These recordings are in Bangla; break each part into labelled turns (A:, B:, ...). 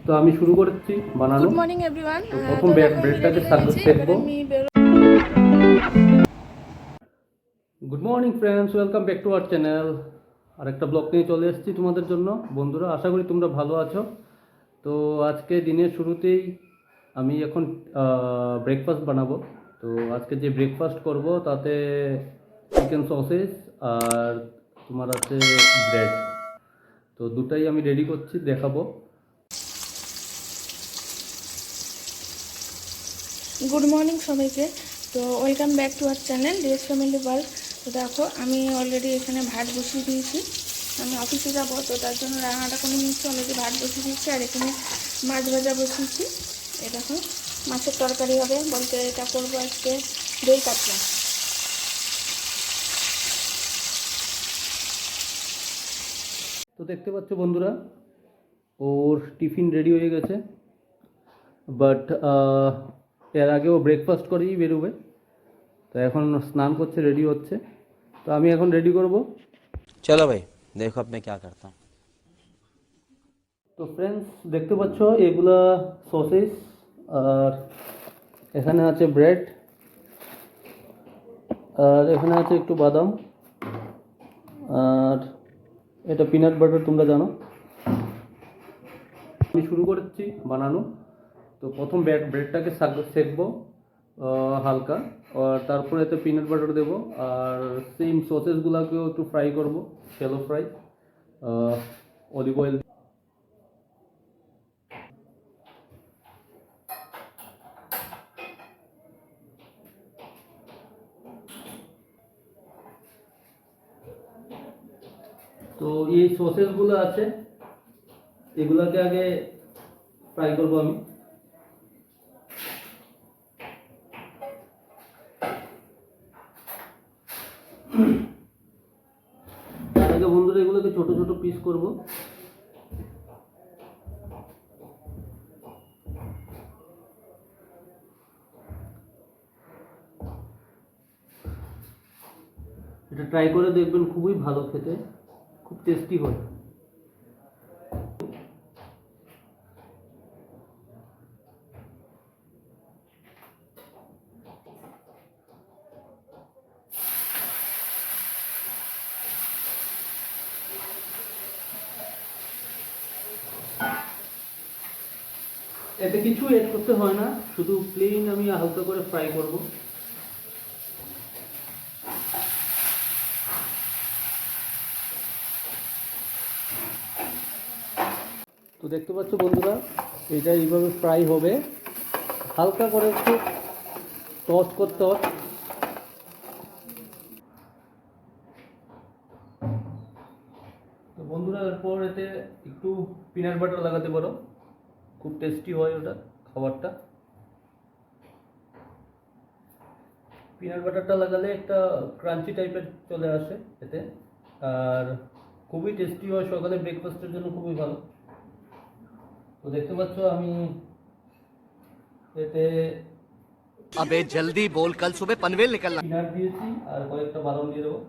A: তো আমি শুরু করছি বানানো।
B: Good morning everyone.
A: তো প্রথম ব্রেডটাকে সেকবো। Good morning friends, welcome back to our channel. আরেকটা ব্লগ নিয়ে চলে এসেছি তোমাদের জন্য। বন্ধুরা, আশা করি তোমরা ভালো আছো। তো আজকে দিনের শুরুতেই আমি এখন ব্রেকফাস্ট বানাবো। তো আজকে যে ব্রেকফাস্ট করব তাতে চিকেন সসেজ আর তোমার আছে ব্রেড। তো দুটাই আমি রেডি করছি, দেখাবো।
B: গুড মর্নিং সবাইকে। তো welcome back to our channel DS family world. তো দেখো, আমি অলরেডি এখানে ভাত বসিয়ে দিয়েছি। আমি অফিসে যাবো, তো তার জন্য রান্নাটা করে নিচ্ছি। অলরেডি ভাত বসিয়ে দিচ্ছি, আর এখানে মাছ ভাজা বসিয়েছি। এ দেখো, মাছের তরকারি হবে, বলতে এটা করবো আজকে দই কাতলা।
A: তো দেখতে পাচ্ছ বন্ধুরা, ওর টিফিন রেডি হয়ে গেছে। বাট এর আগে ও ব্রেকফাস্ট করেই বেরোবে। তো এখন স্নান করছে, রেডি হচ্ছে। তো আমি এখন রেডি করব।
C: चलो भाई देखो अब मैं क्या करता हूँ।
A: তো ফ্রেন্ডস, দেখতে পাচ্ছ এগুলা সসেজ, আর এখানে আছে ব্রেড, আর এখানে আছে একটু বাদাম, আর এটা পিনাট বাটার, তোমরা জানো। আমি শুরু করছি বানানো। তো প্রথম ব্রেডটাকে সেকবো হালকা, আর তারপরে এতে পিনাট বাটার দেবো, আর সেম সসেসগুলোকেও একটু ফ্রাই করব, শ্যালো ফ্রাই, অলিভ অয়েল। তো এই সসেসগুলো আছে, এগুলোকে আগে ফ্রাই করব আমি। তার আগে বন্ধুরা এগুলোকে ছোট ছোট পিস করব। এটা ট্রাই করে দেখবেন, খুবই ভালো খেতে, খুব টেস্টি হয়। এতে কিছু এড করতে হয় না, শুধু প্লেন আমি হালকা করে ফ্রাই করব। তো দেখতে পাচ্ছ বন্ধুরা, এটা এইভাবে ফ্রাই হবে, হালকা করে একটু টস করতে হয়। তো বন্ধুরা, এরপর এতে একটু পিনাট বাটার লাগাতে পারো, খুব টেস্টি হয় ওটা খাবারটা। পিনাট বাটারটা লাগালে একটা ক্রাঞ্চি টাইপের চলে আসে এতে, আর খুবই টেস্টি হয়, সকালে ব্রেকফাস্টের জন্য খুবই ভালো। তো দেখতে পাচ্ছ আমি এতে
D: अबे जल्दी बोल, कल सुबह पनवेल निकलना।
A: পিনাট দিয়েছি, আর কয়েকটা বাদাম দিয়ে দেবো।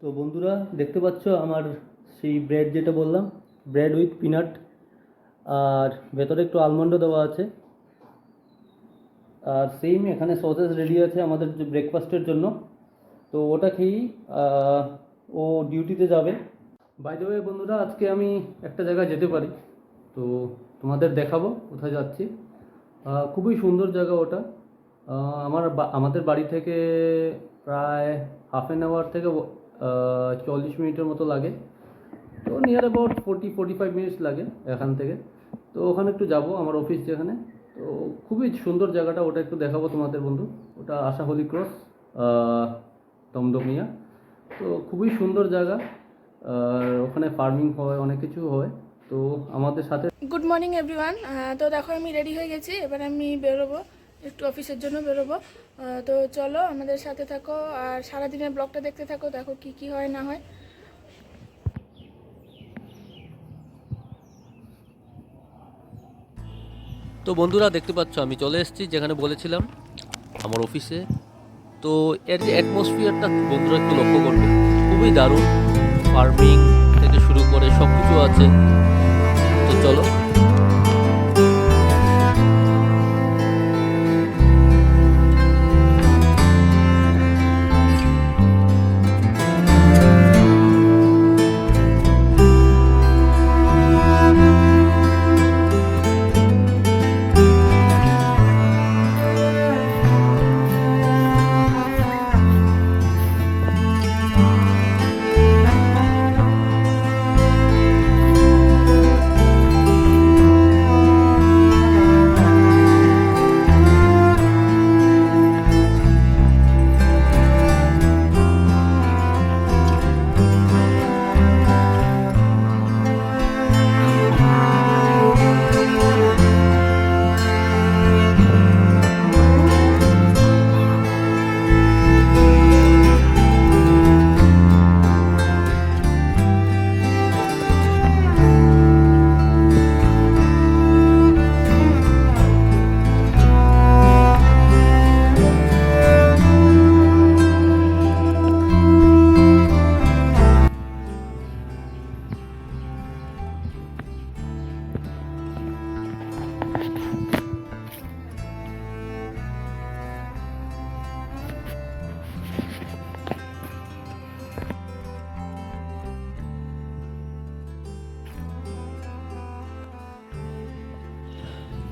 A: তো বন্ধুরা, দেখতে পাচ্ছ আমার সেই ব্রেড, যেটা বললাম, ব্রেড উইথ পিনাট, আর ভেতরে একটু আলমন্ডও দেওয়া আছে। আর সেম এখানে সসেস রেডি আছে আমাদের যে ব্রেকফাস্টের জন্য। তো ওটা খেয়েই ও ডিউটিতে যাবে। বাই দ্য ওয়ে বন্ধুরা, আজকে আমি একটা জায়গায় যেতে পারি, তো তোমাদের দেখাবো কোথায় যাচ্ছি। খুবই সুন্দর জায়গা ওটা। আমাদের বাড়ি থেকে প্রায় হাফ অ্যান আওয়ার থেকে 40 মিনিটের মতো লাগে। তো নিয়ার অ্যাবাউট 45 মিনিটস লাগে এখান থেকে। তো ওখানে একটু যাব, আমার অফিস যেখানে। তো খুবই সুন্দর জায়গাটা, ওটা একটু দেখাবো তোমাদের বন্ধু। ওটা আশা হোলি ক্রস, দমদমিয়া। তো খুবই সুন্দর জায়গা, আর ওখানে ফার্মিং হয়, অনেক কিছু হয়। তো আমাদের সাথে।
B: Good morning everyone. তো দেখো, আমি রেডি হয়ে গেছি, এবার আমি বেরোবো, একটু অফিসের জন্য বেরোবো। তো চলো আমাদের সাথে থাকো, আর সারাদিনের ব্লগটা দেখতে থাকো, দেখো কি কি হয় না হয়।
A: তো বন্ধুরা, দেখতে পাচ্ছ আমি চলে এসেছি যেখানে বলেছিলাম, আমার অফিসে।
E: তো এর যে অ্যাটমসফিয়ারটা বন্ধুরা একটু লক্ষ্য করবে, খুবই দারুণ। ফার্মিং থেকে শুরু করে সব কিছু আছে। তো চলো।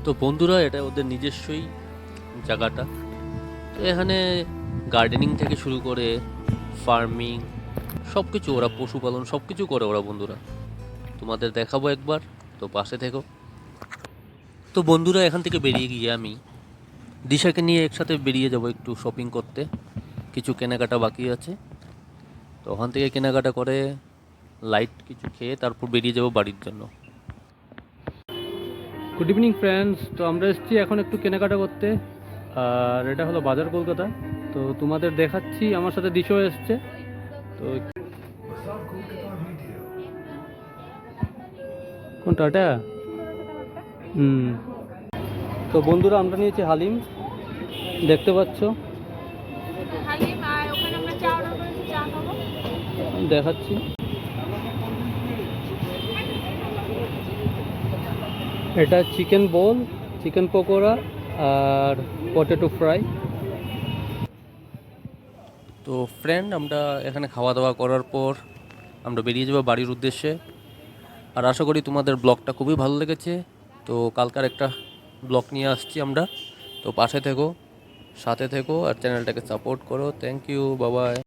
E: তো বন্ধুরা, এটা ওদের নিজস্বই জায়গাটা। তো এখানে গার্ডেনিং থেকে শুরু করে ফার্মিং সব কিছু, ওরা পশুপালন সব কিছু করে ওরা বন্ধুরা। তোমাদের দেখাবো একবার, তো পাশে থেকো। তো বন্ধুরা, এখান থেকে বেরিয়ে গিয়ে আমি দিশাকে নিয়ে একসাথে বেরিয়ে যাব একটু শপিং করতে। কিছু কেনাকাটা বাকি আছে, তো ওখান থেকে কেনাকাটা করে লাইট কিছু খেয়ে তারপর বেরিয়ে যাব বাড়ির জন্য।
A: Good evening friends. তো আমরা এসেছি এখন একটু কেনাকাটা করতে, আর এটা হলো বাজার কলকাতা। তো তোমাদের দেখাচ্ছি, আমার সাথে দিশও এসছে। তো কোনটা এটা? তো বন্ধুরা, আমরা নিয়েছি হালিম, দেখতে পাচ্ছ, দেখাচ্ছি। এটা চিকেন বোল, চিকেন পকোড়া আর পটেটো ফ্রাই।
E: তো ফ্রেন্ড, আমরা এখানে খাওয়া দাওয়া করার পর আমরা বেরিয়ে যাবো বাড়ির উদ্দেশ্যে। আর আশা করি তোমাদের ব্লগটা খুবই ভালো লেগেছে। তো কালকার একটা ব্লগ নিয়ে আসছি আমরা। তো পাশে থেকো, সাথে থেকো আর চ্যানেলটাকে সাপোর্ট করো। Thank you, bye by.